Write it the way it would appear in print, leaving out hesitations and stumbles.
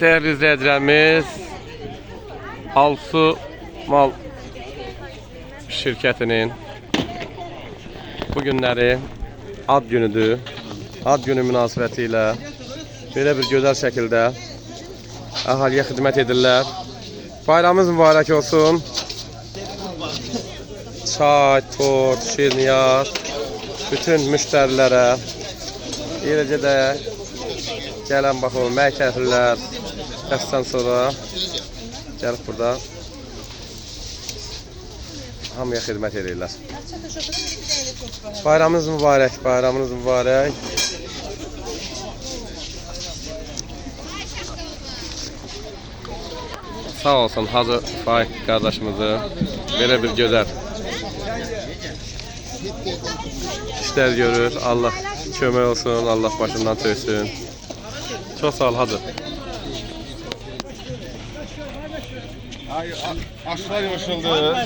Değerli izleyicilerimiz, Alsu Mal şirketinin bugünleri ad günüdür. Ad günü münasibətilə belə bir gözəl şəkildə əhaliyə xidmət edirlər. Bayramımız mübarək olsun. Çay, tort, şirniyat bütün müştərilərə, eləcə də gələn baxın, məkəhlilər dəstdən sonra gəlib burada hamıya xidmət edirlər. Bayramınız mübarək, bayramınız mübarək. Sağ olsun Hacı Faik qardaşımızı belə bir gözəl işlər görür. Allah kömək olsun, Allah başından töysün. Çok sağ ol Hacı. Aşlar yoşuldu.